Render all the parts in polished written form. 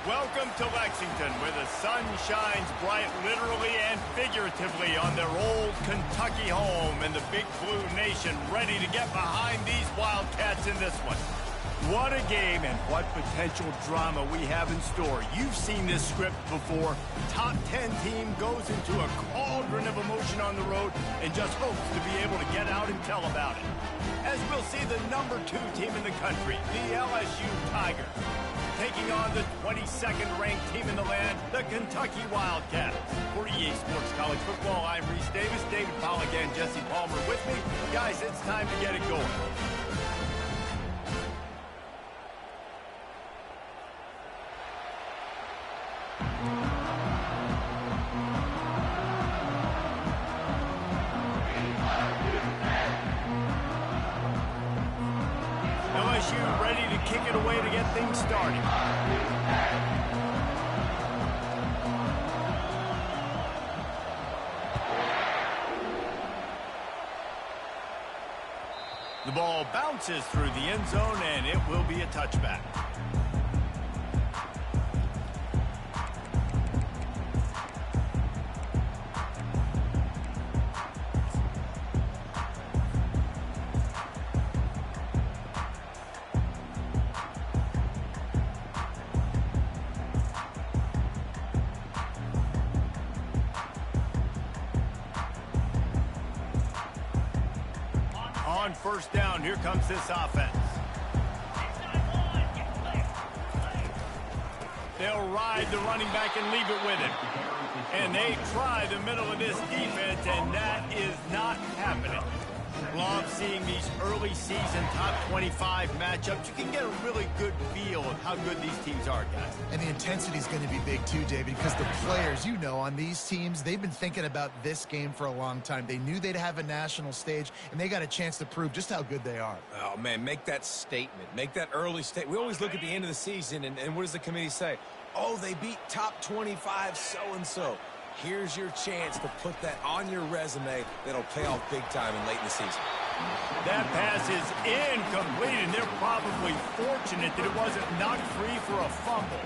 Welcome to Lexington, where the sun shines bright literally and figuratively on their old Kentucky home, and the Big Blue Nation ready to get behind these Wildcats in this one. What a game and what potential drama we have in store. You've seen this script before. Top 10 team goes into a cauldron of emotion on the road and just hopes to be able to get out and tell about it. As we'll see the number 2 team in the country, the LSU Tigers, taking on the 22nd ranked team in the land, the Kentucky Wildcats. For EA Sports College Football, I'm Reese Davis, David Pollack, and Jesse Palmer with me. Guys, it's time to get it going. LSU ready to kick it away to get things started. The ball bounces through the end zone, and it will be a touchback. On first down, here comes this offense. They'll ride the running back and leave it with him. And they try the middle of this defense, and that is not happening. Love seeing these early season top 25 matchups. You can get a really good feel of how good these teams are, guys. And the intensity is going to be big too, David, because the players, you know, on these teams, they've been thinking about this game for a long time. They knew they'd have a national stage, and they got a chance to prove just how good they are. Oh, man, make that statement. Make that early statement. We always look at the end of the season, and what does the committee say? Oh, they beat top 25 so-and-so. Here's your chance to put that on your resume that'll pay off big time and late in the season. That pass is incomplete, and they're probably fortunate that it wasn't knocked free for a fumble.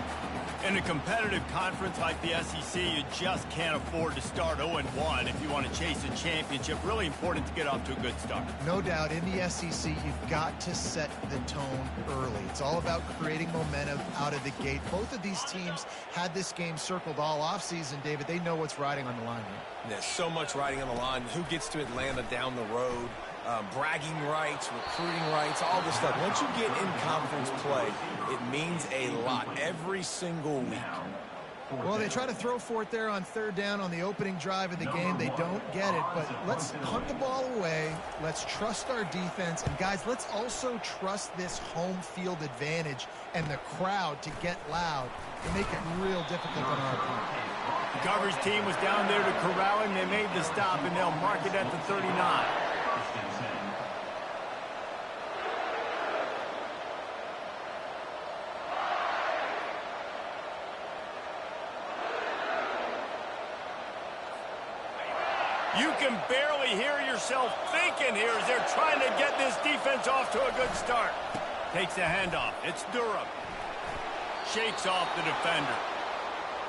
In a competitive conference like the SEC, you just can't afford to start 0-1 if you want to chase a championship. Really important to get off to a good start. No doubt, in the SEC, you've got to set the tone early. It's all about creating momentum out of the gate. Both of these teams had this game circled all offseason, David. They know what's riding on the line here. There's so much riding on the line. Who gets to Atlanta down the road? Bragging rights, recruiting rights, all this stuff. Once you get in conference play, it means a lot every single week. Well, they try to throw for it there on third down on the opening drive of the game. They don't get it, but let's punt the ball away. Let's trust our defense. And, guys, let's also trust this home field advantage and the crowd to get loud and make it real difficult on our part. The coverage team was down there to corral him. They made the stop, and they'll mark it at the 39. You can barely hear yourself thinking here as they're trying to get this defense off to a good start. Takes a handoff. It's Durham. Shakes off the defender.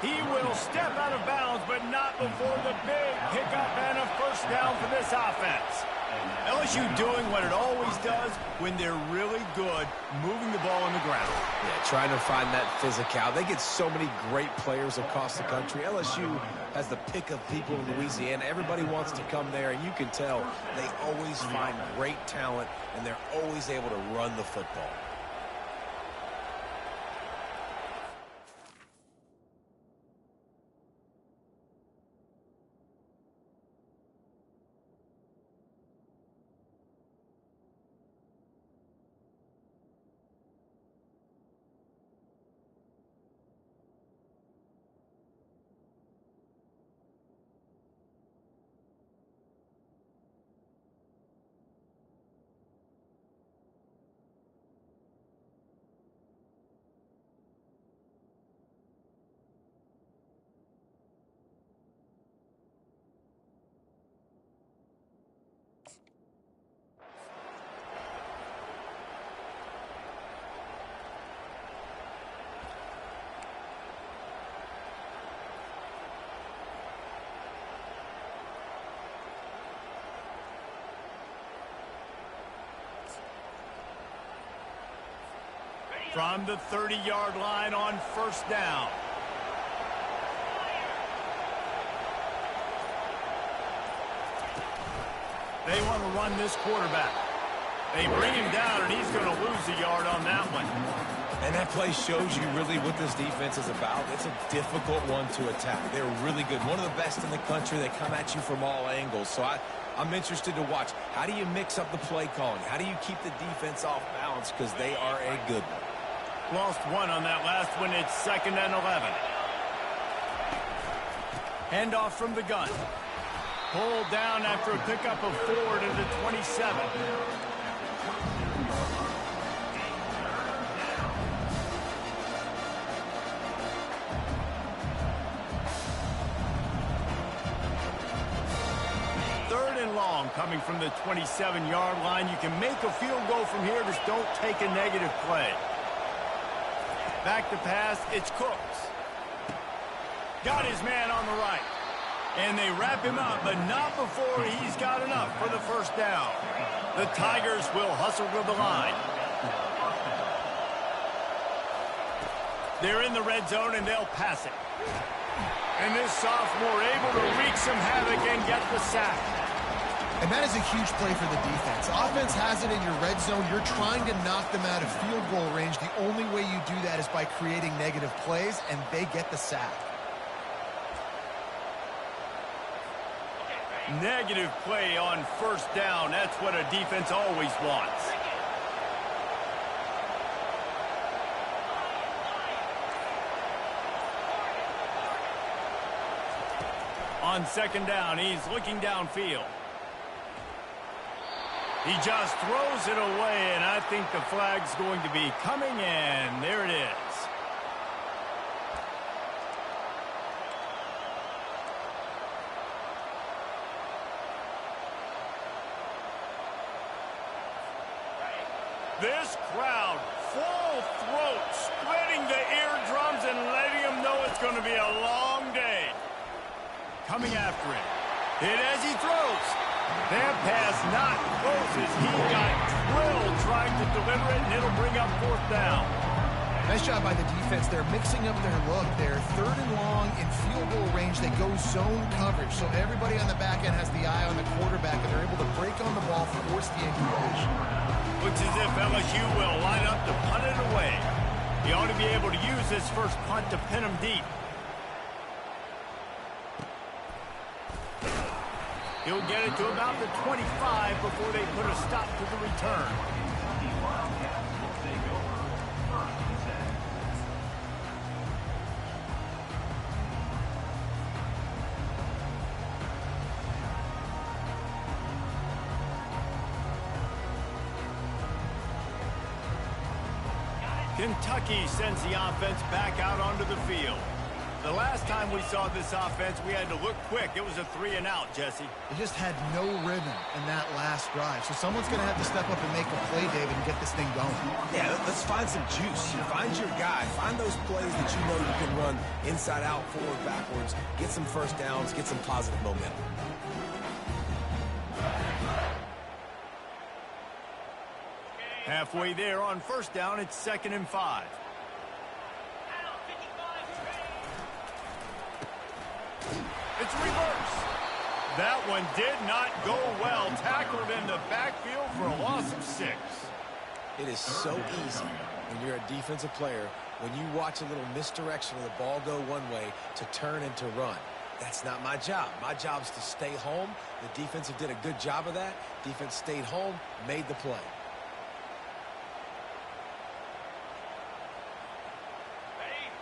He will step out of bounds, but not before the big pickup and a first down for this offense. LSU doing what it always does when they're really good, moving the ball on the ground. Yeah, trying to find that physicality. They get so many great players across the country. LSU has the pick of people in Louisiana. Everybody wants to come there, and you can tell they always find great talent, and they're always able to run the football. From the 30-yard line on first down. They want to run this quarterback. They bring him down, and he's going to lose a yard on that one. And that play shows you really what this defense is about. It's a difficult one to attack. They're really good. One of the best in the country. They come at you from all angles. So I'm interested to watch. How do you mix up the play calling? How do you keep the defense off balance? Because they are a good one. Lost one on that last one. It's 2nd and 11. Handoff from the gun. Pulled down after a pickup of 4 to the 27. Third and long coming from the 27-yard line. You can make a field goal from here. Just don't take a negative play. Back to pass. It's Cooks. Got his man on the right. And they wrap him up, but not before he's got enough for the first down. The Tigers will hustle to the line. They're in the red zone, and they'll pass it. And this sophomore able to wreak some havoc and get the sack. And that is a huge play for the defense. Offense has it in your red zone. You're trying to knock them out of field goal range. The only way you do that is by creating negative plays, and they get the sack. Negative play on first down. That's what a defense always wants. On second down, he's looking downfield. He just throws it away, and I think the flag's going to be coming in. There it is. This crowd, full throat, splitting the eardrums and letting them know it's going to be a long day. Coming after him. Hit as he throws. That pass not close as he got drilled trying to deliver it, and it'll bring up fourth down. Nice job by the defense. They're mixing up their look. They're 3rd and long in field goal range. They go zone coverage, so everybody on the back end has the eye on the quarterback, and they're able to break on the ball, force the incompletion. Looks as if LSU will line up to punt it away. He ought to be able to use this first punt to pin him deep. He'll get it to about the 25 before they put a stop to the return. Kentucky sends the offense back out onto the field. The last time we saw this offense, we had to look quick. It was a 3-and-out, Jesse. They just had no rhythm in that last drive. So someone's going to have to step up and make a play, David, and get this thing going. Yeah, let's find some juice. Find your guy. Find those plays that you know you can run inside out, forward, backwards. Get some first downs. Get some positive momentum. Halfway there on first down, it's 2nd and 5. It's reverse. That one did not go well. Tackled in the backfield for a loss of 6. It is so easy when you're a defensive player, when you watch a little misdirection of the ball go one way, to turn and to run. That's not my job. My job is to stay home. The defensive did a good job of that. Defense stayed home, made the play.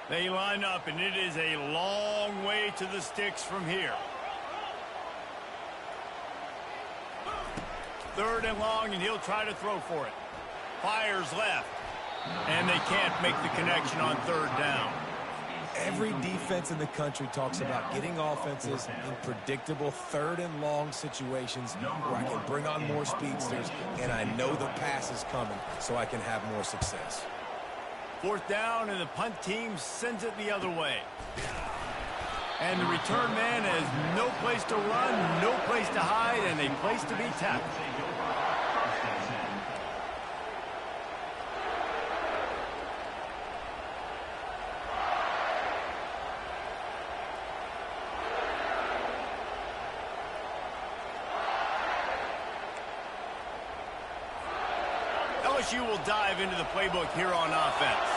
They line up, and it is a long way to the sticks from here. 3rd and long, and he'll try to throw for it. Fires left, and they can't make the connection on 3rd down. Every defense in the country talks about getting offenses in predictable 3rd and long situations where I can bring on more speedsters, and I know the pass is coming, so I can have more success. 4th down, and the punt team sends it the other way. And the return man has no place to run, no place to hide, and a place to be tackled. LSU will dive into the playbook here on offense.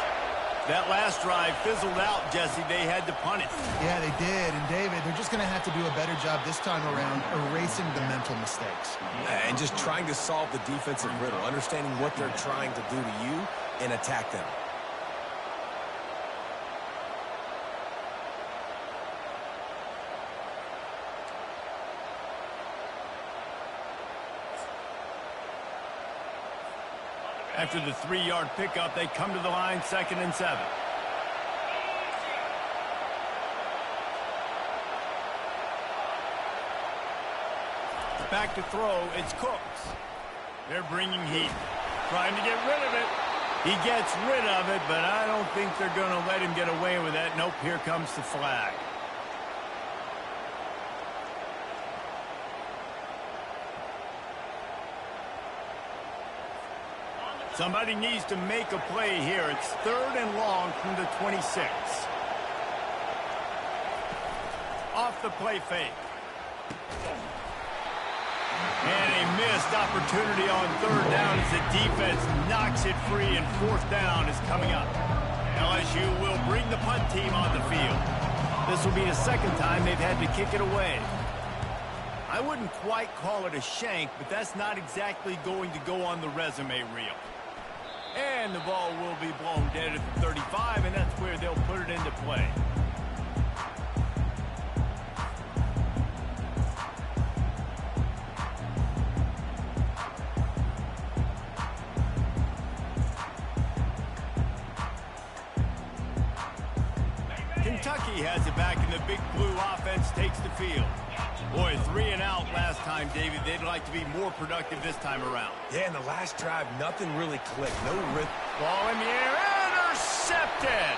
That last drive fizzled out, Jesse. They had to punt it. Yeah, they did. And, David, they're just going to have to do a better job this time around erasing the mental mistakes. And just trying to solve the defensive riddle, understanding what they're trying to do to you and attack them. After the 3-yard pickup, they come to the line, 2nd and 7. Back to throw, it's Cooks. They're bringing heat, trying to get rid of it. He gets rid of it, but I don't think they're going to let him get away with that. Nope, here comes the flag. Somebody needs to make a play here. It's 3rd and long from the 26. Off the play fake. And a missed opportunity on 3rd down as the defense knocks it free, and 4th down is coming up. LSU will bring the punt team on the field. This will be the 2nd time they've had to kick it away. I wouldn't quite call it a shank, but that's not exactly going to go on the resume reel. And the ball will be blown dead at the 35, and that's where they'll put it into play. Kentucky has it back, and the Big Blue offense takes the field. Boy, 3 and out last time, David. They'd like to be more productive this time around. Yeah, in the last drive, nothing really clicked. No rhythm. Ball in the air, intercepted.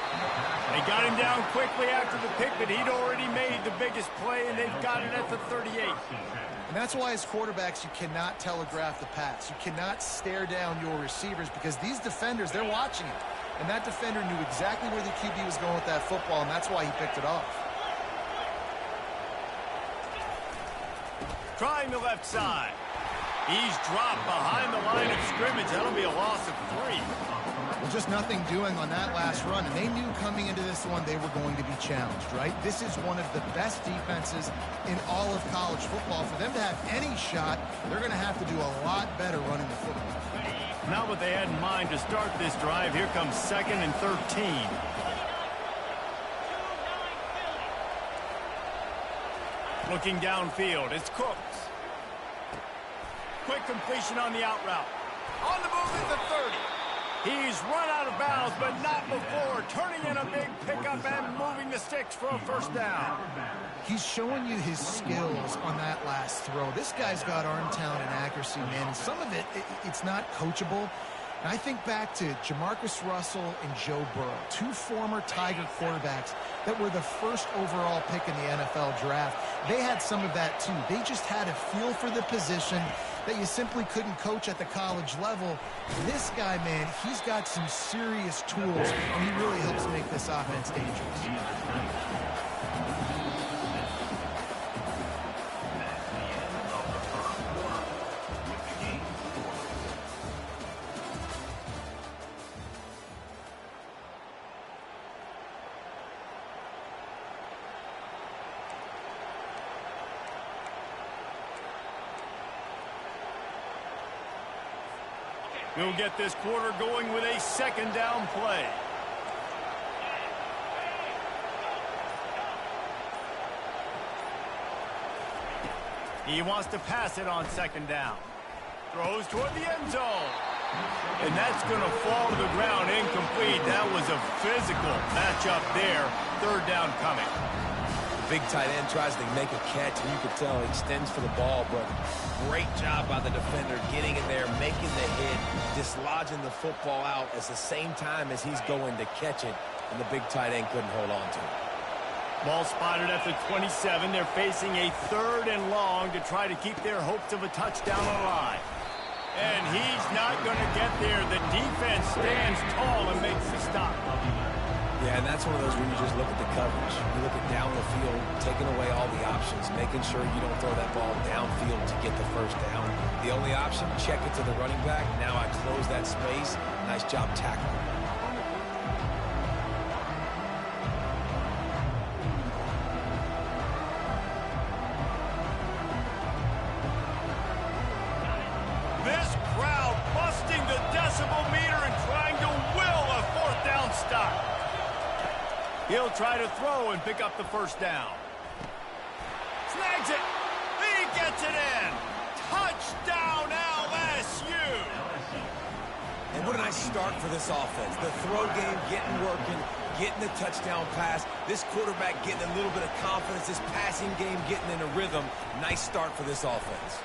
They got him down quickly after the pick, but he'd already made the biggest play, and they've got it at the 38. And that's why, as quarterbacks, you cannot telegraph the pass. You cannot stare down your receivers, because these defenders, they're watching it. And that defender knew exactly where the QB was going with that football, and that's why he picked it off. Trying the left side. He's dropped behind the line of scrimmage. That'll be a loss of 3. Well, just nothing doing on that last run, and they knew coming into this one they were going to be challenged, right? This is one of the best defenses in all of college football. For them to have any shot, they're going to have to do a lot better running the football. Not what they had in mind to start this drive. Here comes 2nd and 13. Looking downfield, it's Cooks. Quick completion on the out route. On the move at the 30. He's run out of bounds, but not before. Turning in a big pickup and moving the sticks for a 1st down. He's showing you his skills on that last throw. This guy's got arm talent and accuracy, man. And some of it's not coachable. And I think back to Jamarcus Russell and Joe Burrow, 2 former Tiger quarterbacks that were the 1st overall pick in the NFL draft. They had some of that, too. They just had a feel for the position that you simply couldn't coach at the college level. This guy, man, he's got some serious tools, and he really helps make this offense dangerous. We'll get this quarter going with a 2nd down play. He wants to pass it on 2nd down. Throws toward the end zone. And that's going to fall to the ground incomplete. That was a physical matchup there. 3rd down coming. Big tight end tries to make a catch, and you can tell he extends for the ball, but great job by the defender getting in there, making the hit, dislodging the football out at the same time as he's going to catch it, and the big tight end couldn't hold on to it. Ball spotted at the 27. They're facing a 3rd and long to try to keep their hopes of a touchdown alive. And he's not going to get there. The defense stands tall and makes the stop. Yeah, and that's one of those where you just look at the coverage. You look at down the field, taking away all the options, making sure you don't throw that ball downfield to get the first down. The only option, check it to the running back. Now I close that space. Nice job tackling. This crowd busting the decibel meter and trying to will a fourth down stop. He'll try to throw and pick up the first down. Snags it. He gets it in. Touchdown, LSU. And what a nice start for this offense. The throw game getting working, getting the touchdown pass. This quarterback getting a little bit of confidence. This passing game getting in a rhythm. Nice start for this offense.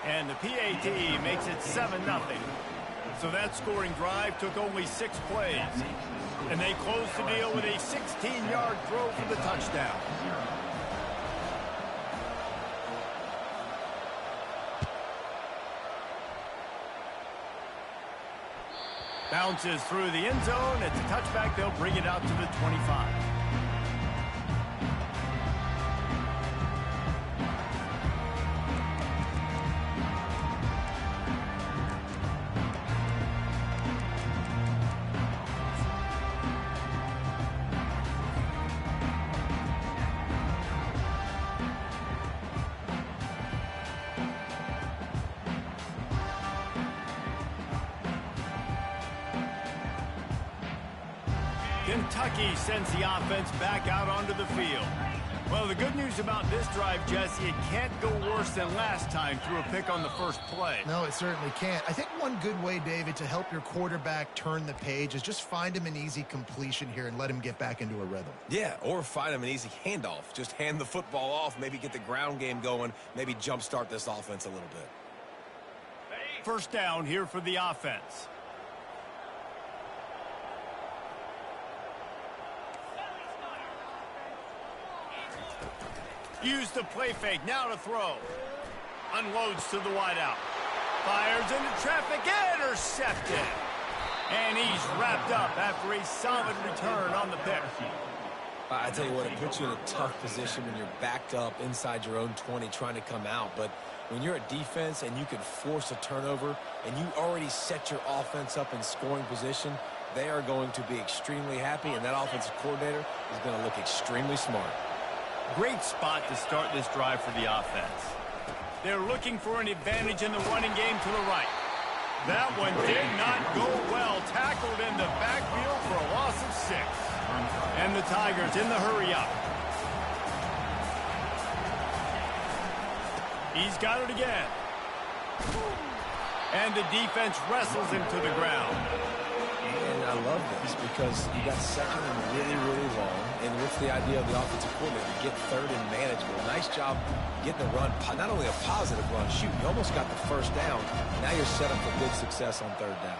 And the PAT makes it 7-0. So that scoring drive took only 6 plays. And they closed the deal with a 16-yard throw for the touchdown. Bounces through the end zone. It's a touchback. They'll bring it out to the 25. Kentucky sends the offense back out onto the field. Well, the good news about this drive, Jesse, it can't go worse than last time through a pick on the first play. No, it certainly can't. I think one good way, David, to help your quarterback turn the page is just find him an easy completion here and let him get back into a rhythm. Yeah, or find him an easy handoff. Just hand the football off, maybe get the ground game going, maybe jumpstart this offense a little bit. First down here for the offense. Use the play fake, now to throw. Unloads to the wideout. Fires into traffic, intercepted. And he's wrapped up after a solid return on the pick. I tell you what, it puts you in a tough position when you're backed up inside your own 20 trying to come out. But when you're a defense and you can force a turnover and you already set your offense up in scoring position, they are going to be extremely happy, and that offensive coordinator is going to look extremely smart. Great spot to start this drive for the offense. They're looking for an advantage in the running game to the right. That one did not go well. Tackled in the backfield for a loss of 6. And the Tigers in the hurry up. He's got it again. And the defense wrestles him to the ground. And I love this because you got second and really, really long. And what's the idea of the offensive coordinator? Get third and manageable. Nice job getting the run. Not only a positive run, shoot, you almost got the first down. Now you're set up for good success on third down.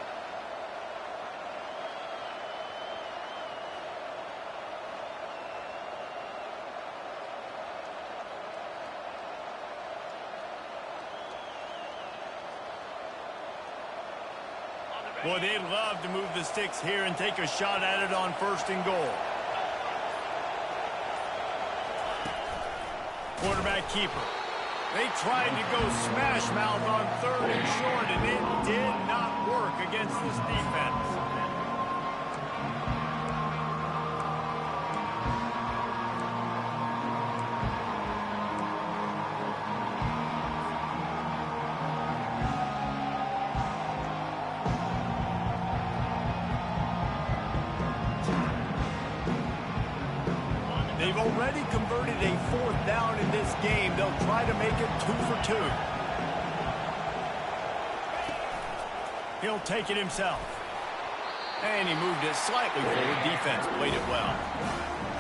Boy, they'd love to move the sticks here and take a shot at it on first and goal. Quarterback keeper. They tried to go smash mouth on third and short, and it did not work against this defense. They've already converted a fourth down in this game. They'll try to make it 2 for 2. He'll take it himself. And he moved it slightly forward. Defense played it well.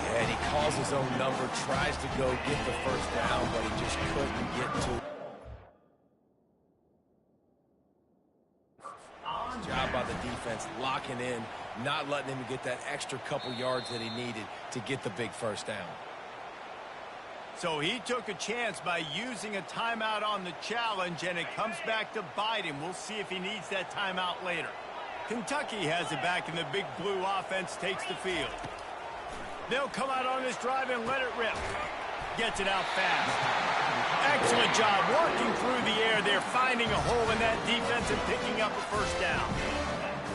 Yeah, and he calls his own number, tries to go get the first down, but he just couldn't get to it. Job by the defense, locking in, not letting him get that extra couple yards that he needed to get the big first down. So he took a chance by using a timeout on the challenge, and it comes back to bite him. We'll see if he needs that timeout later. Kentucky has it back, and the big blue offense takes the field. They'll come out on this drive and let it rip. Gets it out fast. Excellent job working through the air there, finding a hole in that defense and picking up a first down.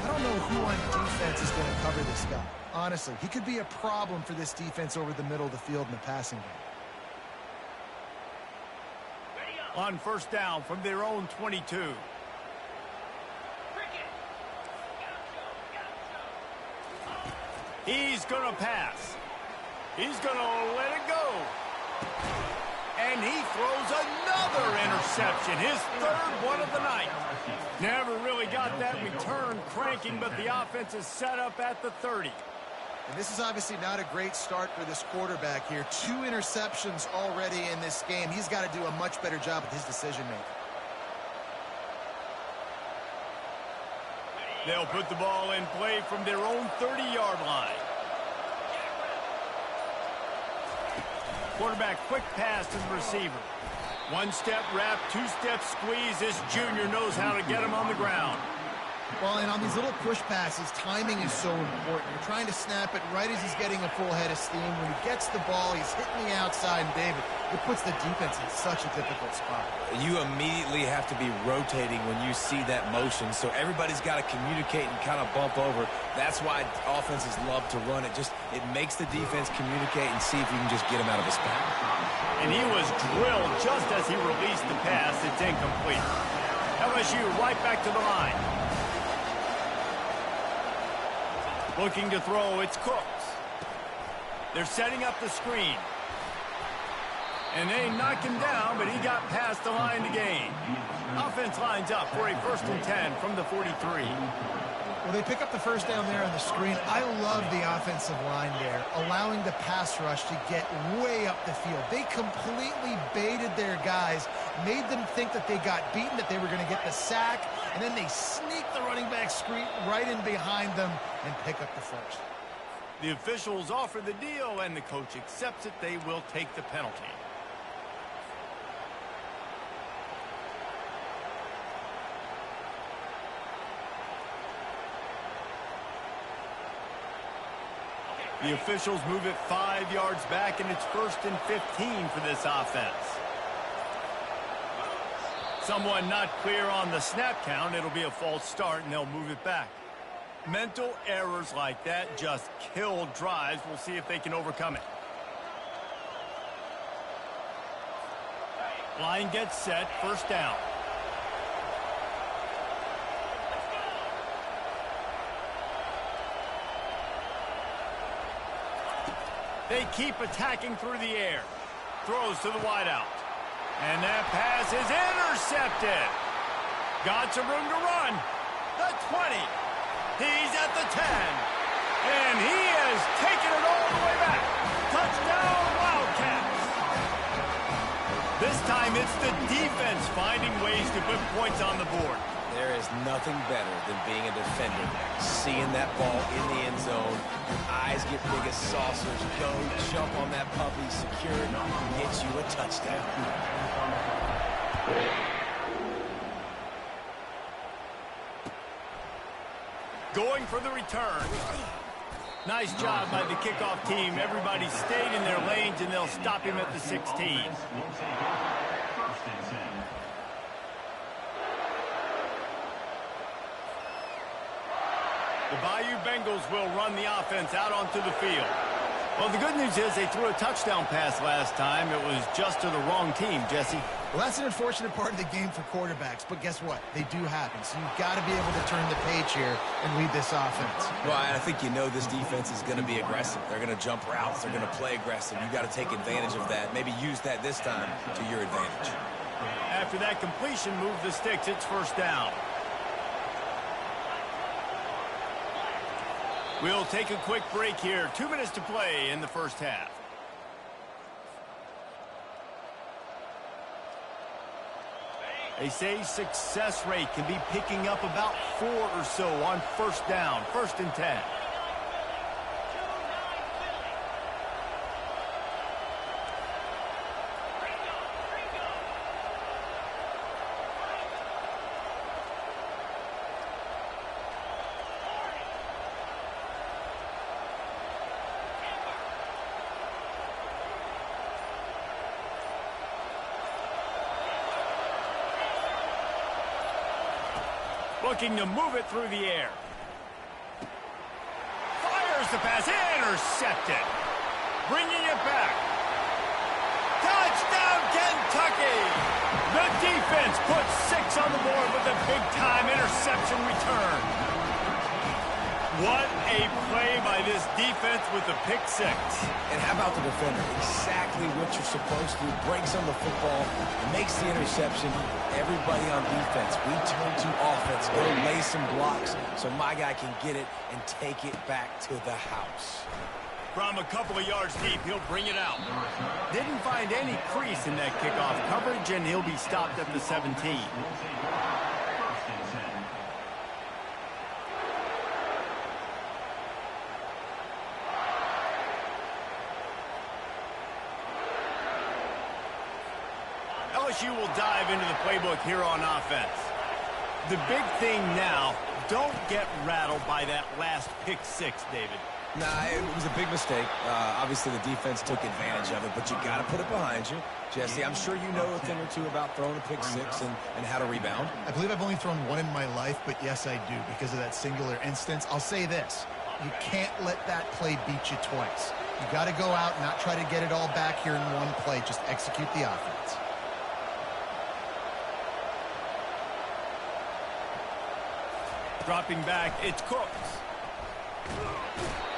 I don't know who on defense is going to cover this guy. Honestly, he could be a problem for this defense over the middle of the field in the passing game. On first down from their own 22. He's going to pass. He's going to let it go. And he throws another interception, his third one of the night. Never really got that return cranking, but the offense is set up at the 30. And this is obviously not a great start for this quarterback here. 2 interceptions already in this game. He's got to do a much better job with his decision-making. They'll put the ball in play from their own 30-yard line. Quarterback quick pass to the receiver. 1-step wrap, 2-step squeeze. This junior knows how to get him on the ground. Well, and on these little push passes, timing is so important. You're trying to snap it right as he's getting a full head of steam. When he gets the ball, he's hitting the outside, and David, it puts the defense in such a difficult spot. You immediately have to be rotating when you see that motion, so everybody's got to communicate and kind of bump over. That's why offenses love to run it. It makes the defense communicate and see if you can just get him out of his spot. And he was drilled just as he released the pass. It's incomplete. LSU right back to the line. Looking to throw, it's Cooks. They're setting up the screen. And they knock him down, but he got past the line to gain. Offense lines up for a 1st and 10 from the 43. Well, they pick up the first down there on the screen. I love the offensive line there, allowing the pass rush to get way up the field. They completely baited their guys, made them think that they got beaten, that they were going to get the sack, and then they sneak the running back screen right in behind them and pick up the first. The officials offer the deal, and the coach accepts it. They will take the penalty. The officials move it 5 yards back, and it's 1st and 15 for this offense. Someone not clear on the snap count. It'll be a false start, and they'll move it back. Mental errors like that just kill drives. We'll see if they can overcome it. Line gets set, 1st down. They keep attacking through the air. Throws to the wideout. And that pass is intercepted. Got some room to run. The 20. He's at the 10. And he has taken it all the way back. Touchdown, Wildcats. This time it's the defense finding ways to put points on the board. There is nothing better than being a defender, seeing that ball in the end zone, your eyes get big as saucers, go jump on that puppy, secure it, and get you a touchdown. Going for the return. Nice job by the kickoff team. Everybody stayed in their lanes, and they'll stop him at the 16. The Bayou Bengals will run the offense out onto the field. Well, the good news is they threw a touchdown pass last time. It was just to the wrong team, Jesse. Well, that's an unfortunate part of the game for quarterbacks, but guess what? They do happen, so you've got to be able to turn the page here and lead this offense. Well, I think you know this defense is going to be aggressive. They're going to jump routes. They're going to play aggressive. You've got to take advantage of that. Maybe use that this time to your advantage. After that completion, move the sticks. It's 1st down. We'll take a quick break here. 2 minutes to play in the 1st half. They say success rate can be picking up about 4 or so on 1st down, 1st and 10. Looking to move it through the air. Fires the pass. Intercepted. Bringing it back. Touchdown, Kentucky! The defense puts 6 on the board with a big-time interception return. What a play by this defense with the pick 6. And how about the defender? Exactly what you're supposed to. Breaks on the football, makes the interception. Everybody on defense, we turn to offense. Go lay some blocks so my guy can get it and take it back to the house. From a couple of yards deep, he'll bring it out. Didn't find any crease in that kickoff coverage, and he'll be stopped at the 17. LSU will dive into the playbook here on offense. The big thing now, don't get rattled by that last pick 6, David. Nah, it was a big mistake. Obviously, the defense took advantage of it, but you got to put it behind you. Jesse, I'm sure you know a thing or two about throwing a pick 6 and how to rebound. I believe I've only thrown one in my life, but yes, I do because of that singular instance. I'll say this. You can't let that play beat you twice. You got to go out and not try to get it all back here in one play. Just execute the offense. Dropping back, it's Cooks.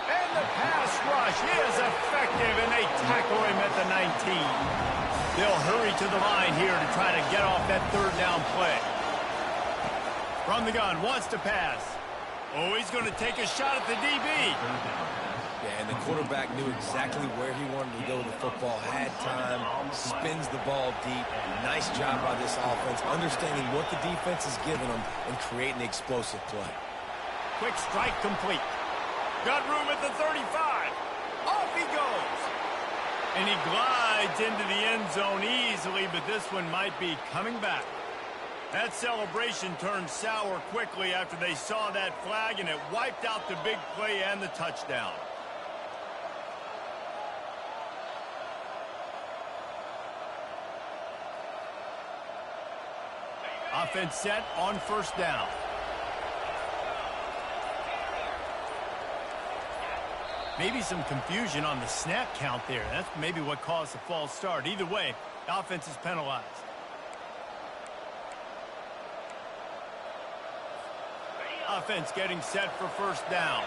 And the pass rush is effective, and they tackle him at the 19. They'll hurry to the line here to try to get off that 3rd down play. From the gun, wants to pass. Oh, he's going to take a shot at the DB. Yeah, and the quarterback knew exactly where he wanted to go with the football, had time, spins the ball deep. Nice job by this offense, understanding what the defense is giving them and creating the explosive play. Quick strike complete. Got room at the 35. Off he goes. And he glides into the end zone easily, but this one might be coming back. That celebration turned sour quickly after they saw that flag, and it wiped out the big play and the touchdown. Offense set on 1st down. Maybe some confusion on the snap count there. That's maybe what caused the false start. Either way, the offense is penalized. Offense getting set for 1st down.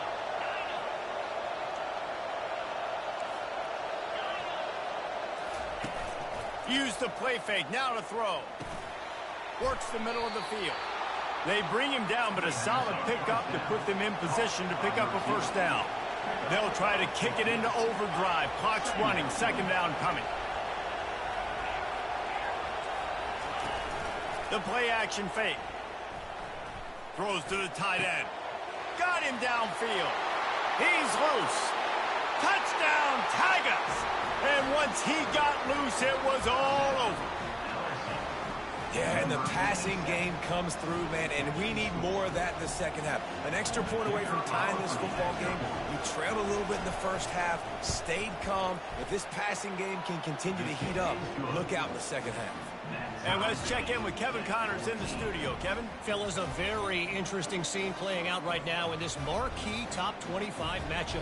Use the play fake. Now to throw. Works the middle of the field. They bring him down, but a solid pickup to put them in position to pick up a 1st down. They'll try to kick it into overdrive. Clock's running. 2nd down coming. The play action fake. Throws to the tight end. Got him downfield. He's loose. Touchdown, Tigers. And once he got loose, it was all over. Yeah, and the passing game comes through, man, and we need more of that in the 2nd half. An extra point away from tying this football game. You trailed a little bit in the 1st half, stayed calm. If this passing game can continue to heat up, look out in the 2nd half. And let's check in with Kevin Connors in the studio. Kevin? Fellas, a very interesting scene playing out right now in this marquee top 25 matchup.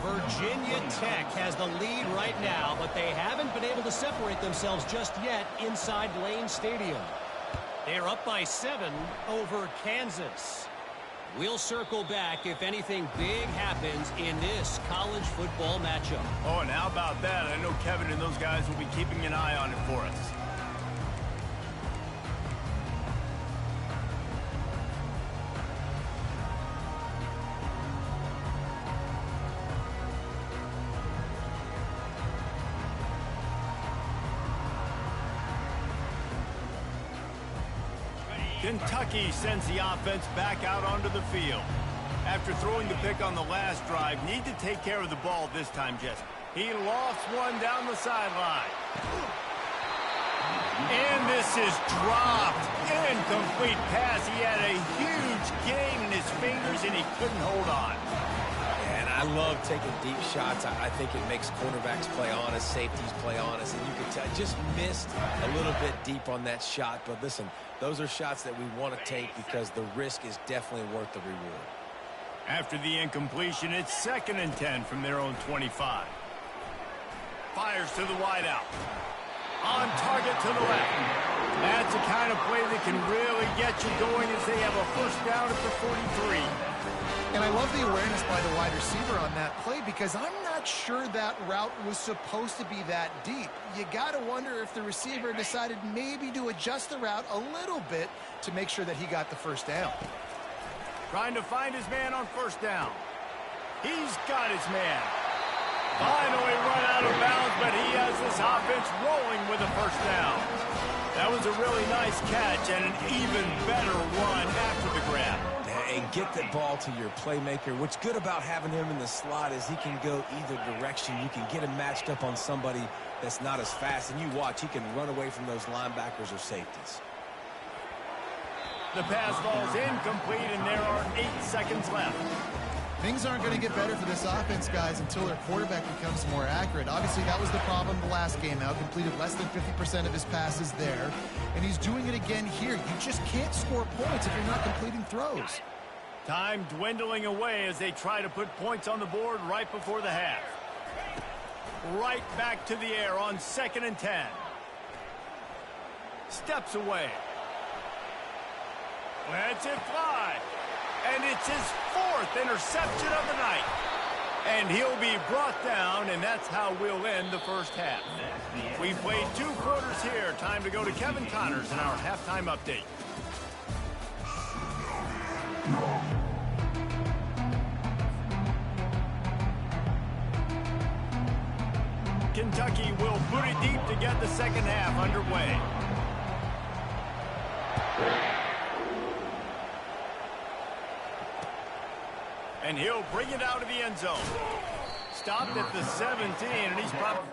Virginia Tech has the lead right now, but they haven't been able to separate themselves just yet inside Lane Stadium. They're up by 7 over Kansas. We'll circle back if anything big happens in this college football matchup. Oh, and how about that? I know Kevin and those guys will be keeping an eye on it for us. Kentucky sends the offense back out onto the field. After throwing the pick on the last drive, need to take care of the ball this time, Jesse. He lost one down the sideline. And this is dropped. Incomplete pass. He had a huge gain in his fingers, and he couldn't hold on. And I I love taking deep shots. I think it makes cornerbacks play honest, safeties play honest, and you can tell just missed a little bit deep on that shot. But listen, those are shots that we want to take because the risk is definitely worth the reward. After the incompletion, it's 2nd and 10 from their own 25. Fires to the wideout. On target to the left. That's the kind of play that can really get you going as they have a first down at the 43. And I love the awareness by the wide receiver on that play because I'm not sure that route was supposed to be that deep. You got to wonder if the receiver decided maybe to adjust the route a little bit to make sure that he got the first down. Trying to find his man on first down. He's got his man. Finally run out of bounds, but he has this offense rolling with a first down. That was a really nice catch and an even better run after the grab. And get the ball to your playmaker. What's good about having him in the slot is he can go either direction. You can get him matched up on somebody that's not as fast, and you watch, he can run away from those linebackers or safeties. The pass ball's incomplete, and there are 8 seconds left. Things aren't going to get better for this offense, guys, until their quarterback becomes more accurate. Obviously, that was the problem the last game out. Completed less than 50% of his passes there, and he's doing it again here. You just can't score points if you're not completing throws. Time dwindling away as they try to put points on the board right before the half. Right back to the air on 2nd and 10. Steps away. Lets it fly. And it's his 4th interception of the night. And he'll be brought down, and that's how we'll end the first half. We've played 2 quarters here. Time to go to Kevin Connors in our halftime update. Kentucky will put it deep to get the second half underway. And he'll bring it out of the end zone. Stopped at the 17, and he's probably...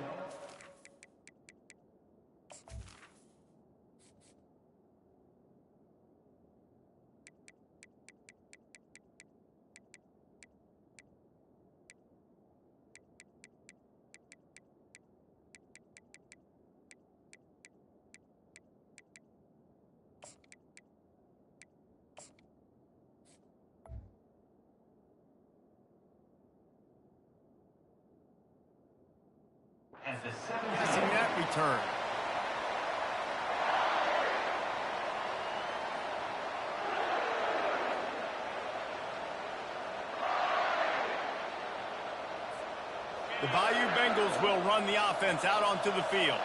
Passing that return. The Bayou Bengals will run the offense out onto the field.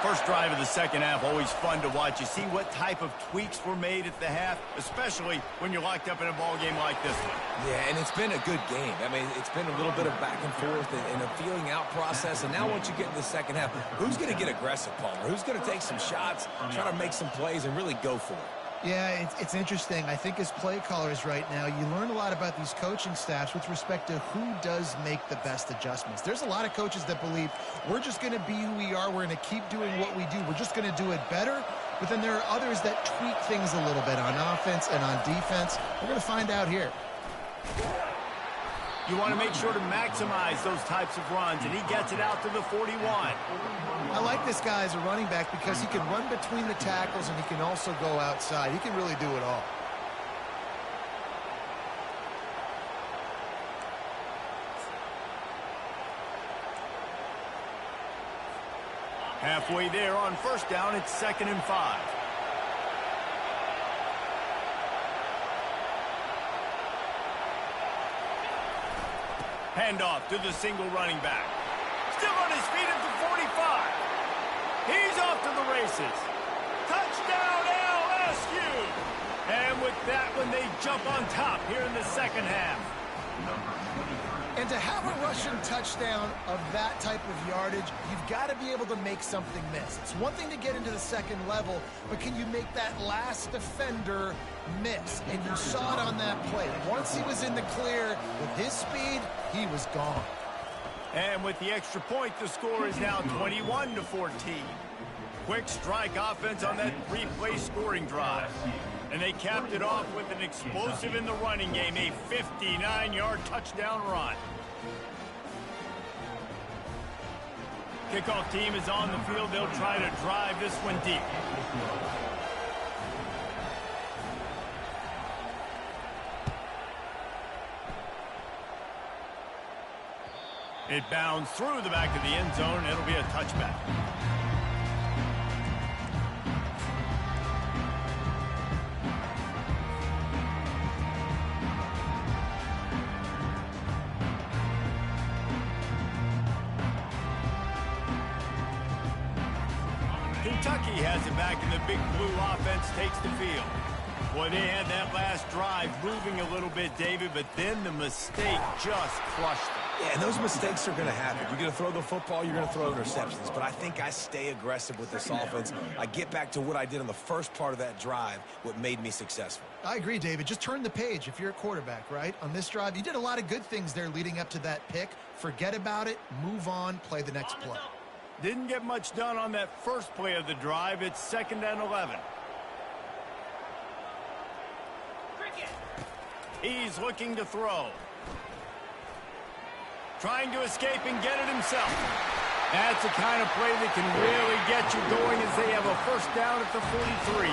First drive of the second half, always fun to watch. You see what type of tweaks were made at the half, especially when you're locked up in a ball game like this one. Yeah, and it's been a good game. I mean, it's been a little bit of back and forth and a feeling out process. And now once you get in the second half, who's going to get aggressive, Palmer? Who's going to take some shots, try to make some plays, and really go for it? Yeah, it's interesting. I think as play callers right now, you learn a lot about these coaching staffs with respect to who does make the best adjustments. There's a lot of coaches that believe we're just going to be who we are. We're going to keep doing what we do. We're just going to do it better. But then there are others that tweak things a little bit on offense and on defense. We're going to find out here. You want to make sure to maximize those types of runs, and he gets it out to the 41. I like this guy as a running back because he can run between the tackles and he can also go outside. He can really do it all. Halfway there on first down, it's 2nd and 5. Handoff to the single running back. Still on his feet at the 45. He's off to the races. Touchdown LSU! And with that one, they jump on top here in the second half. And to have a rushing touchdown of that type of yardage, you've got to be able to make something miss. It's one thing to get into the second level, but can you make that last defender miss? And you saw it on that play. Once he was in the clear with his speed, he was gone. And with the extra point, the score is now 21-14. Quick strike offense on that 3-play scoring drive. And they capped it off with an explosive in the running game, a 59-yard touchdown run. Kickoff team is on the field. They'll try to drive this one deep. It bounds through the back of the end zone. It'll be a touchback. Kentucky has it back, and the Big Blue offense takes the field. Boy, they had that last drive moving a little bit, David, but then the mistake just crushed them. Yeah, and those mistakes are going to happen. You're going to throw the football, you're going to throw interceptions. But I think I stay aggressive with this offense. I get back to what I did on the first part of that drive, what made me successful. I agree, David. Just turn the page if you're a quarterback, right? On this drive, you did a lot of good things there leading up to that pick. Forget about it, move on, play the next play. Didn't get much done on that first play of the drive. It's 2nd and 11. He's looking to throw. Trying to escape and get it himself. That's the kind of play that can really get you going as they have a first down at the 43.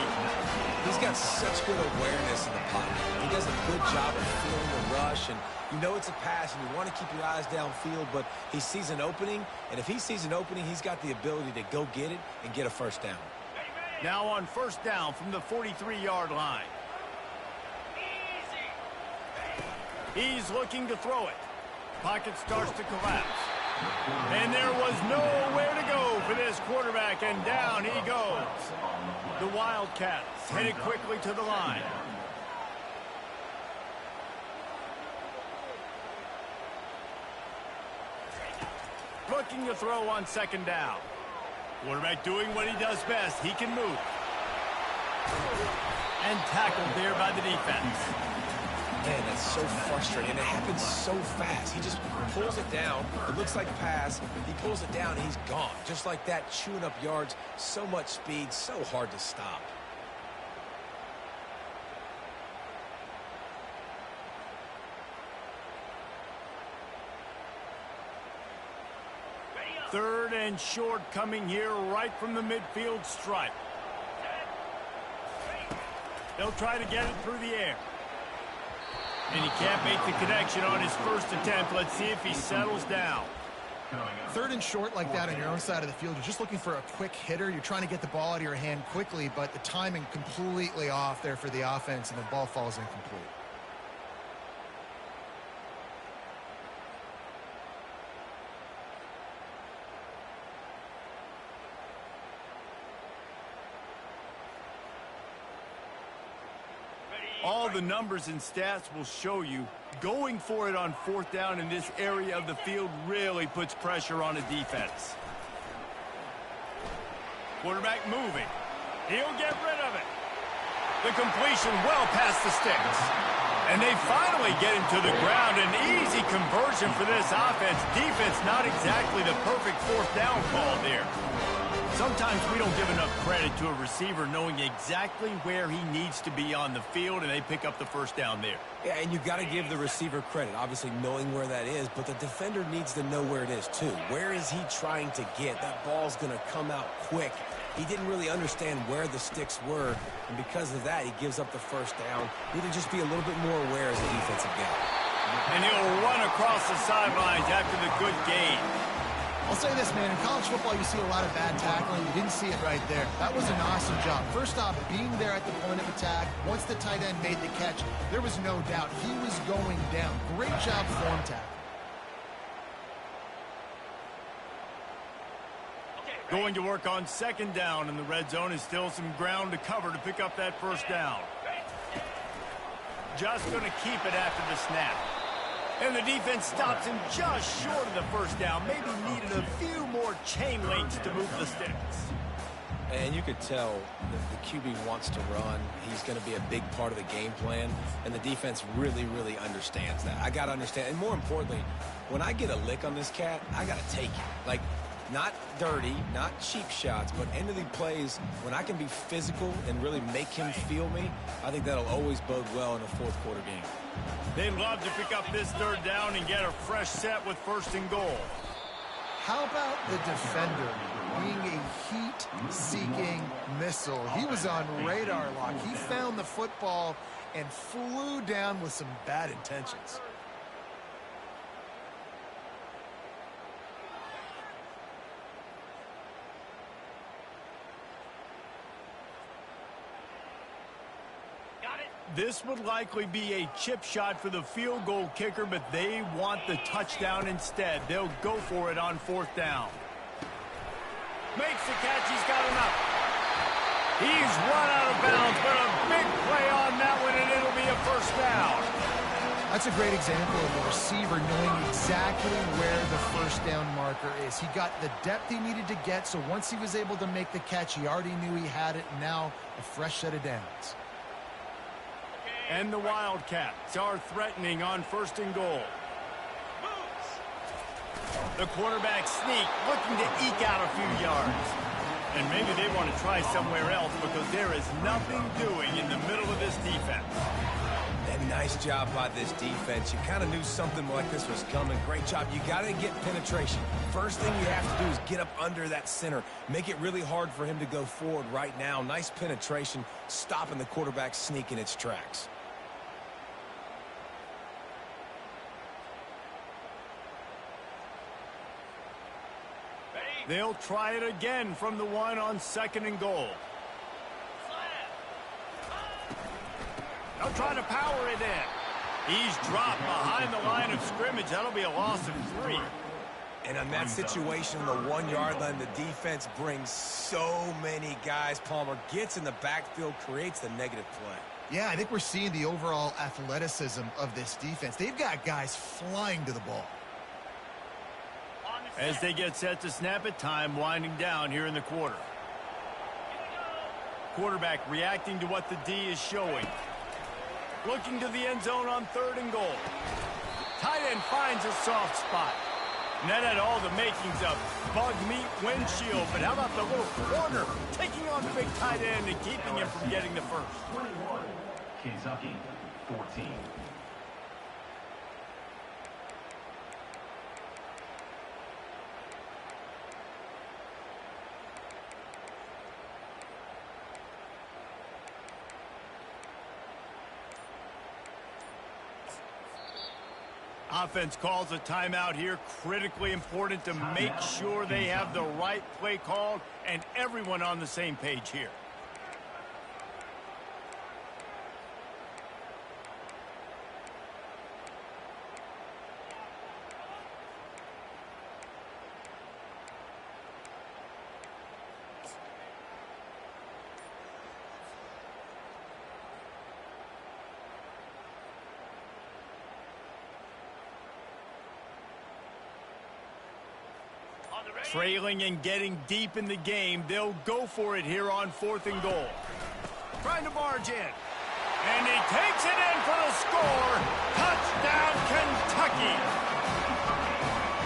He's got such good awareness in the pocket. He does a good job of feeling the rush, and you know it's a pass, and you want to keep your eyes downfield, but he sees an opening, and if he sees an opening, he's got the ability to go get it and get a first down. Now on first down from the 43-yard line. He's looking to throw it. Pocket starts to collapse. And there was nowhere to go for this quarterback, and down he goes. The Wildcats headed quickly to the line. Looking to throw on 2nd down. Quarterback doing what he does best. He can move. And tackled there by the defense. Man, that's so frustrating, and it happens so fast. He just pulls it down. It looks like a pass. He pulls it down, and he's gone. Just like that, chewing up yards. So much speed, so hard to stop. Third and short coming here right from the midfield stripe. They'll try to get it through the air. And he can't make the connection on his first attempt. Let's see if he settles down. 3rd and short like that on your own side of the field. You're just looking for a quick hitter. You're trying to get the ball out of your hand quickly, but the timing completely off there for the offense, and the ball falls incomplete. All the numbers and stats will show you going for it on 4th down in this area of the field really puts pressure on a defense. Quarterback moving. He'll get rid of it. The completion well past the sticks. And they finally get him to the ground. An easy conversion for this offense. Defense not exactly the perfect 4th down call there. Sometimes we don't give enough credit to a receiver knowing exactly where he needs to be on the field, and they pick up the first down there. Yeah, and you've got to give the receiver credit, obviously knowing where that is, but the defender needs to know where it is too. Where is he trying to get? That ball's going to come out quick. He didn't really understand where the sticks were, and because of that, he gives up the first down. Need to just be a little bit more aware as a defensive guy. And he'll run across the sidelines after the good gain. I'll say this, man. In college football, you see a lot of bad tackling. You didn't see it right there. That was an awesome job. First off, being there at the point of attack. Once the tight end made the catch, there was no doubt he was going down. Great job form tackle. Going to work on 2nd down in the red zone is still some ground to cover to pick up that first down. Just going to keep it after the snap. And the defense stops him just short of the first down. Maybe needed a few more chain links to move the sticks. And you could tell that the QB wants to run. He's going to be a big part of the game plan. And the defense really, really understands that. I got to understand. And more importantly, when I get a lick on this cat, I got to take it. Like, Not dirty, not cheap shots, but into the plays when I can be physical and really make him feel me. I think that'll always bode well in a fourth quarter game. They'd love to pick up this third down and get a fresh set with 1st and goal. How about the defender being a heat-seeking missile? He was on radar lock. He found the football and flew down with some bad intentions. This would likely be a chip shot for the field goal kicker, but they want the touchdown instead. They'll go for it on 4th down. Makes the catch. He's got enough. He's run out of bounds, but a big play on that one, and it'll be a 1st down. That's a great example of a receiver knowing exactly where the 1st down marker is. He got the depth he needed to get, so once he was able to make the catch, he already knew he had it, and now a fresh set of downs. And the Wildcats are threatening on 1st and goal. The quarterback sneak, looking to eke out a few yards. And maybe they want to try somewhere else because there is nothing doing in the middle of this defense. And nice job by this defense. You kind of knew something like this was coming. Great job. You got to get penetration. First thing you have to do is get up under that center. Make it really hard for him to go forward right now. Nice penetration, stopping the quarterback sneak in its tracks. They'll try it again from the one on 2nd and goal. They'll try to power it in. He's dropped behind the line of scrimmage. That'll be a loss of 3. And on that situation, the 1-yard line, the defense brings so many guys. Palmer gets in the backfield, creates the negative play. Yeah, I think we're seeing the overall athleticism of this defense. They've got guys flying to the ball. As they get set to snap it, time winding down here in the quarter. Quarterback reacting to what the D is showing. Looking to the end zone on 3rd and goal. Tight end finds a soft spot. And that had all the makings of bug meat windshield. But how about the little corner taking on the big tight end and keeping him from getting the first? 21, Kentucky, 14. Offense calls a timeout here. Critically important to make sure they have the right play called and everyone on the same page here. Trailing and getting deep in the game. They'll go for it here on 4th and goal. Trying to barge in. And he takes it in for the score. Touchdown, Kentucky.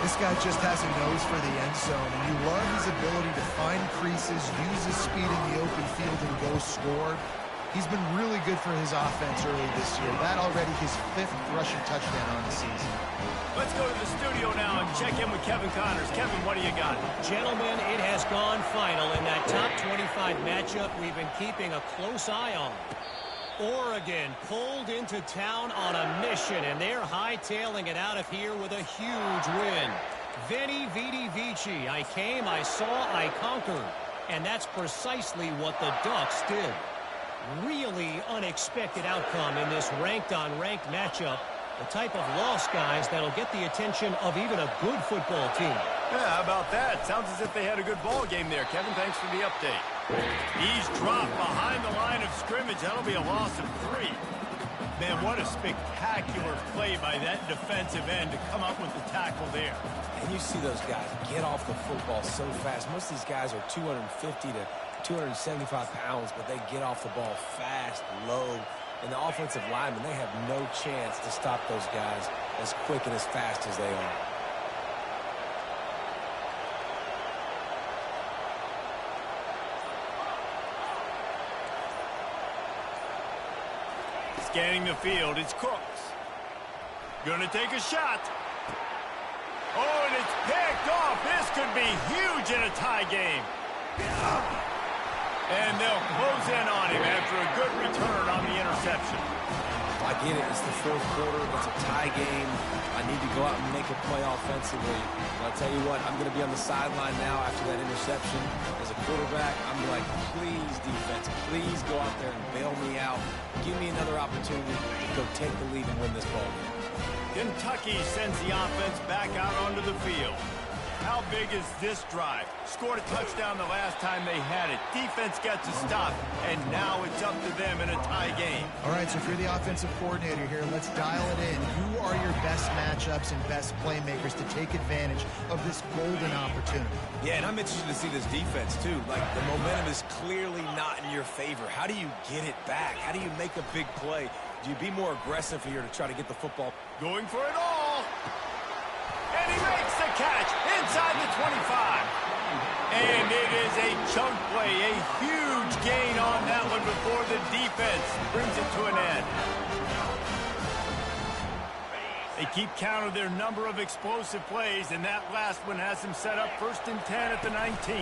This guy just has a nose for the end zone, and you love his ability to find creases, use his speed in the open field, and go score. He's been really good for his offense early this year. That already his 5th rushing touchdown on the season. Let's go to the studio now and check in with Kevin Connors. Kevin, what do you got? Gentlemen, it has gone final in that top 25 matchup we've been keeping a close eye on. Oregon pulled into town on a mission, and they're hightailing it out of here with a huge win. Veni, Vidi, Vici. I came, I saw, I conquered. And that's precisely what the Ducks did. Really unexpected outcome in this ranked-on-ranked matchup. The type of loss, guys, that'll get the attention of even a good football team. Yeah, how about that? Sounds as if they had a good ball game there. Kevin, thanks for the update. He's dropped behind the line of scrimmage. That'll be a loss of 3. Man, what a spectacular play by that defensive end to come up with the tackle there. And you see those guys get off the football so fast. Most of these guys are 250 to 275 pounds, but they get off the ball fast, low. And the offensive linemen, they have no chance to stop those guys as quick and as fast as they are. Scanning the field, it's Cooks. Gonna take a shot. Oh, and it's picked off. This could be huge in a tie game. And they'll close in on him after a good return on the interception. I get it. It's the fourth quarter. It's a tie game. I need to go out and make a play offensively. But I'll tell you what, I'm going to be on the sideline now after that interception. As a quarterback, I'm like, please, defense, please go out there and bail me out. Give me another opportunity to go take the lead and win this ball game. Kentucky sends the offense back out onto the field. How big is this drive? Scored a touchdown the last time they had it. Defense gets a stop, and now it's up to them in a tie game. All right, so if you're the offensive coordinator here, let's dial it in. Who are your best matchups and best playmakers to take advantage of this golden opportunity? Yeah, and I'm interested to see this defense, too. Like, the momentum is clearly not in your favor. How do you get it back? How do you make a big play? Do you be more aggressive here to try to get the football? Going for it all. And he makes the catch inside the 25. And it is a chunk play, a huge gain on that one before the defense brings it to an end. They keep count of their number of explosive plays, and that last one has them set up 1st and 10 at the 19.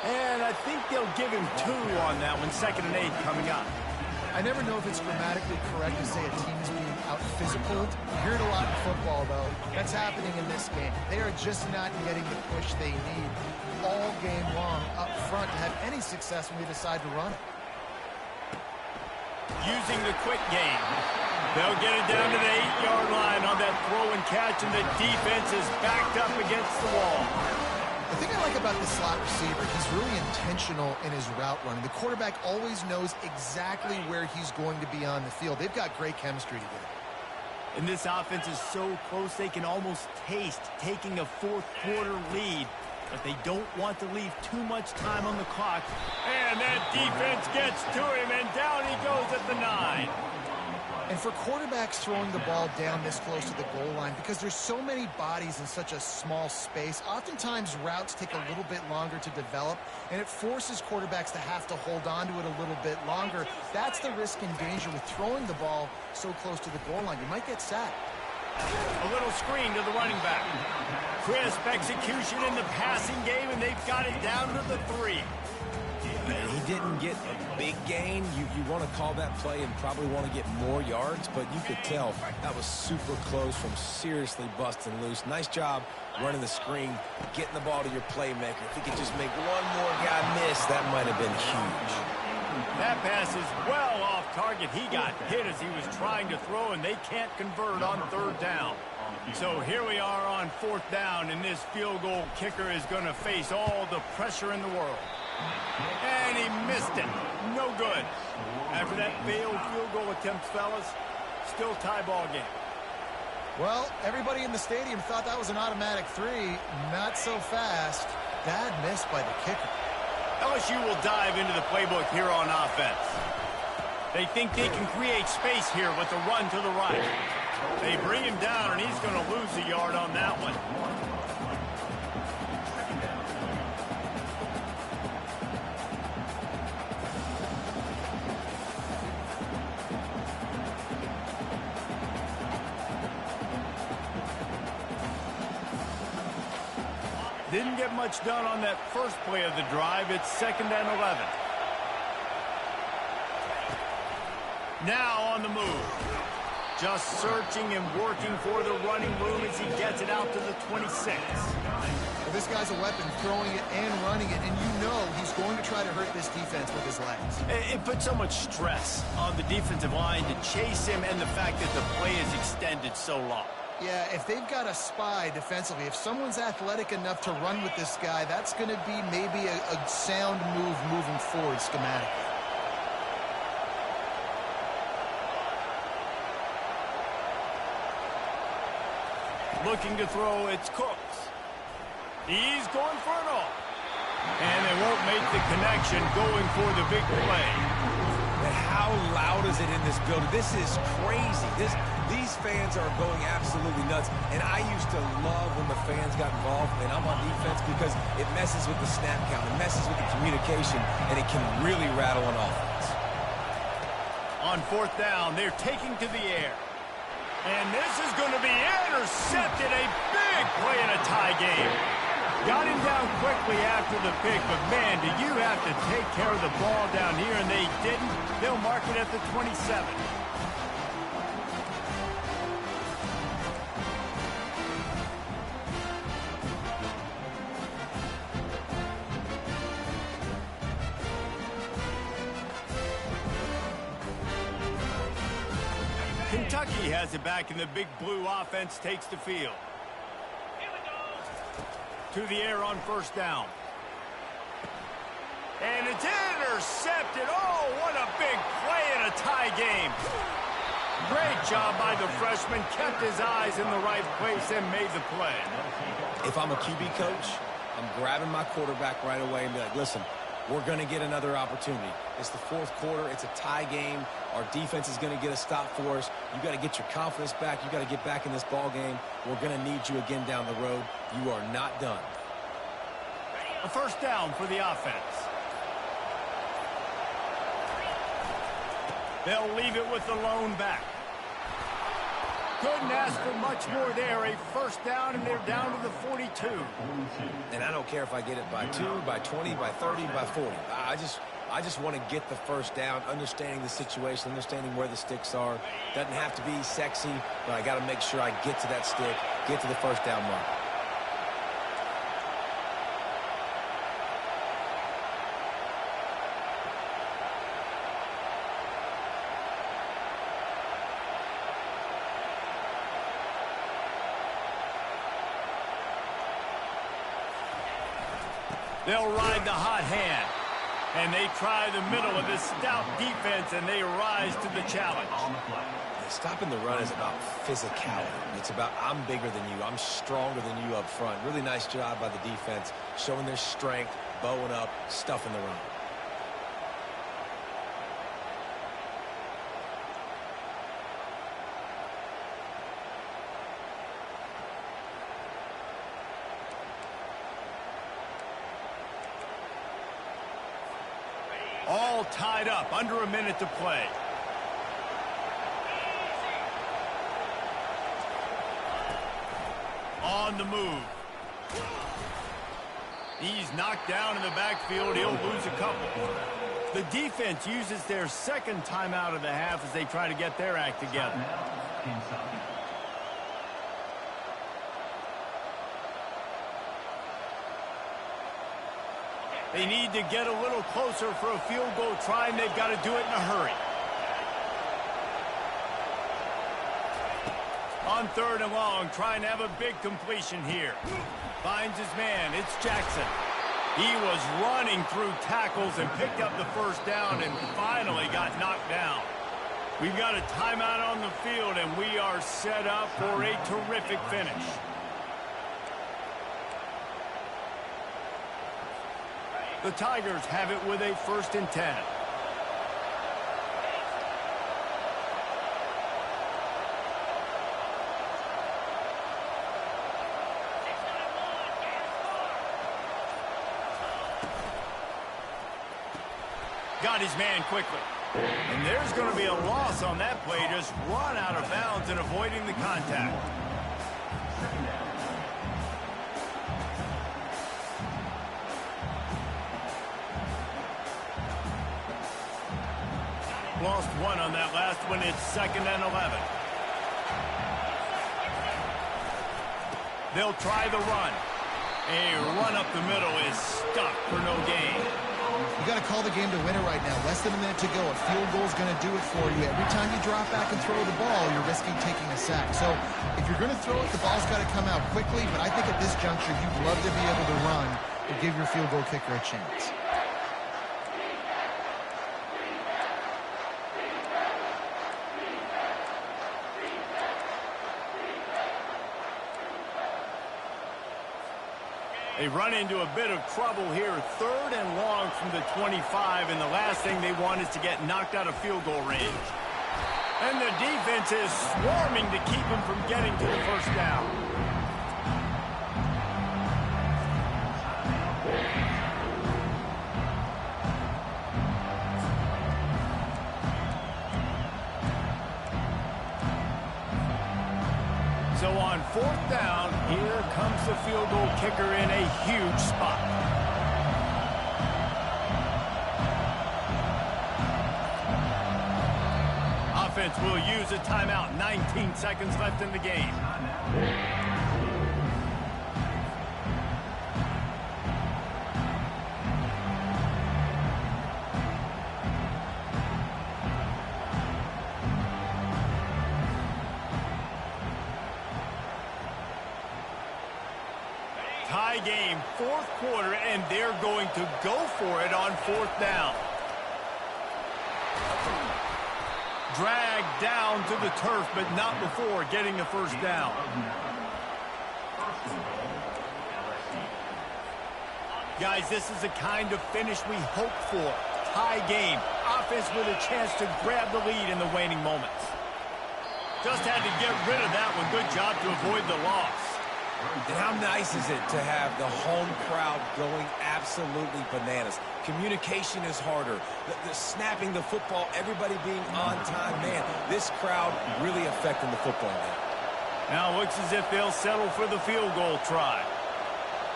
And I think they'll give him 2 on that one, 2nd and 8 coming up. I never know if it's grammatically correct to say a team is being out-physicaled. You hear it a lot in football, though. That's happening in this game. They are just not getting the push they need all game long up front to have any success when they decide to run it. Using the quick game. They'll get it down to the 8-yard line on that throw and catch, and the defense is backed up against the wall. The thing I like about the slot receiver, he's really intentional in his route running. The quarterback always knows exactly where he's going to be on the field. They've got great chemistry together. And this offense is so close they can almost taste taking a fourth quarter lead. But they don't want to leave too much time on the clock. And that defense gets to him, and down he goes at the 9. And for quarterbacks throwing the ball down this close to the goal line, because there's so many bodies in such a small space, oftentimes routes take a little bit longer to develop, and it forces quarterbacks to have to hold on to it a little bit longer. That's the risk and danger with throwing the ball so close to the goal line. You might get sacked. A little screen to the running back. Crisp execution in the passing game, and they've got it down to the 3. And he didn't get a big gain. You want to call that play and probably want to get more yards, but you could tell that was super close from seriously busting loose. Nice job running the screen, getting the ball to your playmaker. If he could just make one more guy miss, that might have been huge. That pass is well off target. He got hit as he was trying to throw, and they can't convert on 3rd down. So here we are on 4th down, and this field goal kicker is going to face all the pressure in the world. And he missed it. No good. After that failed field goal attempt, fellas, still tie ball game. Well, everybody in the stadium thought that was an automatic 3. Not so fast. Bad miss by the kicker. LSU will dive into the playbook here on offense. They think they can create space here with the run to the right. They bring him down, and he's going to lose a yard on that one. Didn't get much done on that first play of the drive. It's 2nd and 11. Now on the move. Just searching and working for the running room as he gets it out to the 26. Well, this guy's a weapon, throwing it and running it, and you know he's going to try to hurt this defense with his legs. It puts so much stress on the defensive line to chase him, and the fact that the play is extended so long. Yeah, if they've got a spy defensively, if someone's athletic enough to run with this guy, that's going to be maybe a sound move moving forward schematically. Looking to throw, it's Cooks. He's going for it all. And they won't make the connection, going for the big play. But how loud is it in this building? This is crazy. These fans are going absolutely nuts. And I used to love when the fans got involved, and I'm on defense, because it messes with the snap count. It messes with the communication, and it can really rattle an offense. on 4th down. They're taking to the air. And this is going to be intercepted. A big play in a tie game. Got him down quickly after the pick, but man, do you have to take care of the ball down here, and they didn't. They'll mark it at the 27. Kentucky has it back, and the Big Blue offense takes the field. To the air on 1st down. And it's intercepted. Oh, what a big play in a tie game. Great job by the freshman. Kept his eyes in the right place and made the play. If I'm a QB coach, I'm grabbing my quarterback right away and be like, listen, we're going to get another opportunity. It's the 4th quarter. It's a tie game. Our defense is going to get a stop for us. You got to get your confidence back. You got to get back in this ball game. We're going to need you again down the road. You are not done. A 1st down for the offense. They'll leave it with the lone back. Couldn't ask for much more there. A 1st down, and they're down to the 42. And I don't care if I get it by 2, by 20, by 30, by 40. I just want to get the 1st down, understanding the situation, understanding where the sticks are. Doesn't have to be sexy, but I got to make sure I get to that stick, get to the 1st down mark. They'll ride the hot hand. And they try the middle of this stout defense, and they rise to the challenge. Stopping the run is about physicality. It's about I'm bigger than you. I'm stronger than you up front. Really nice job by the defense, showing their strength, bowing up, stuffing the run. All tied up, under a minute to play. On the move. He's knocked down in the backfield. He'll lose a couple. The defense uses their 2nd timeout of the half as they try to get their act together. They need to get a little closer for a field goal try, and they've got to do it in a hurry. On 3rd and long, trying to have a big completion here. Finds his man. It's Jackson. He was running through tackles and picked up the 1st down and finally got knocked down. We've got a timeout on the field, and we are set up for a terrific finish. The Tigers have it with a 1st and 10. Got his man quickly. And there's going to be a loss on that play. Just run out of bounds and avoiding the contact. Lost 1 on that last one. It's 2nd and 11. They'll try the run. A run up the middle is stuck for no gain. You got to call the game to win it right now. Less than a minute to go. A field goal is going to do it for you. Every time you drop back and throw the ball, you're risking taking a sack. So if you're going to throw it, the ball's got to come out quickly. But I think at this juncture, you'd love to be able to run to give your field goal kicker a chance. They run into a bit of trouble here. 3rd and long from the 25, and the last thing they want is to get knocked out of field goal range. And the defense is swarming to keep them from getting to the 1st down. So on 4th down, here comes the field goal kicker in a huge spot. Offense will use a timeout. 19 seconds left in the game. Tie game, 4th quarter, and they're going to go for it on 4th down. Dragged down to the turf, but not before getting the first down. Guys, this is the kind of finish we hope for. Tie game, offense with a chance to grab the lead in the waning moments. Just had to get rid of that one. Good job to avoid the loss. And how nice is it to have the home crowd going absolutely bananas? Communication is harder. The snapping the football, everybody being on time. Man, this crowd really affecting the football game. Now looks as if they'll settle for the field goal try.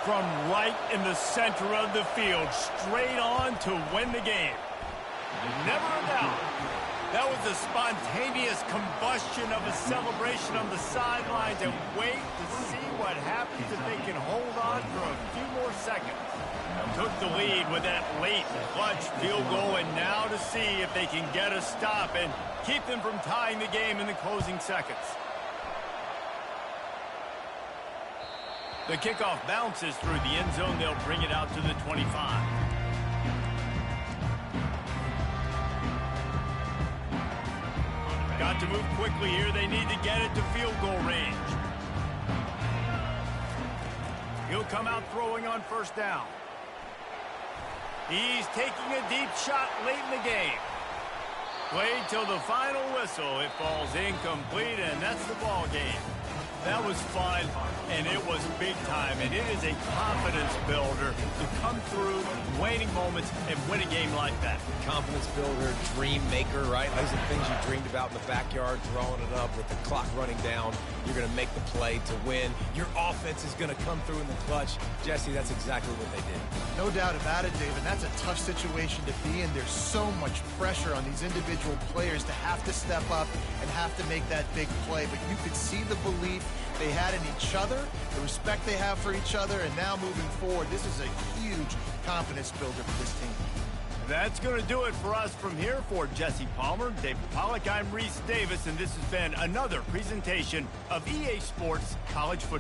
From right in the center of the field, straight on to win the game. Never a doubt. That was a spontaneous combustion of a celebration on the sidelines, and wait to see what happens if they can hold on for a few more seconds. Took the lead with that late clutch field goal, and now to see if they can get a stop and keep them from tying the game in the closing seconds. The kickoff bounces through the end zone. They'll bring it out to the 25. Got to move quickly here. They need to get it to field goal range. He'll come out throwing on 1st down. He's taking a deep shot late in the game. Played till the final whistle. It falls incomplete, and that's the ball game. That was fun, and it was big time, and it is a confidence builder to come through waning moments and win a game like that. Confidence builder, dream maker, right? Those are the things you dreamed about in the backyard, throwing it up with the clock running down. You're going to make the play to win. Your offense is going to come through in the clutch. Jesse, that's exactly what they did. No doubt about it, David. That's a tough situation to be in. There's so much pressure on these individual players to have to step up and have to make that big play. But you could see the belief they had in each other, the respect they have for each other, and now moving forward, this is a huge confidence builder for this team. That's going to do it for us from here. For Jesse Palmer, David Pollack, I'm Reese Davis, and this has been another presentation of EA Sports College Football.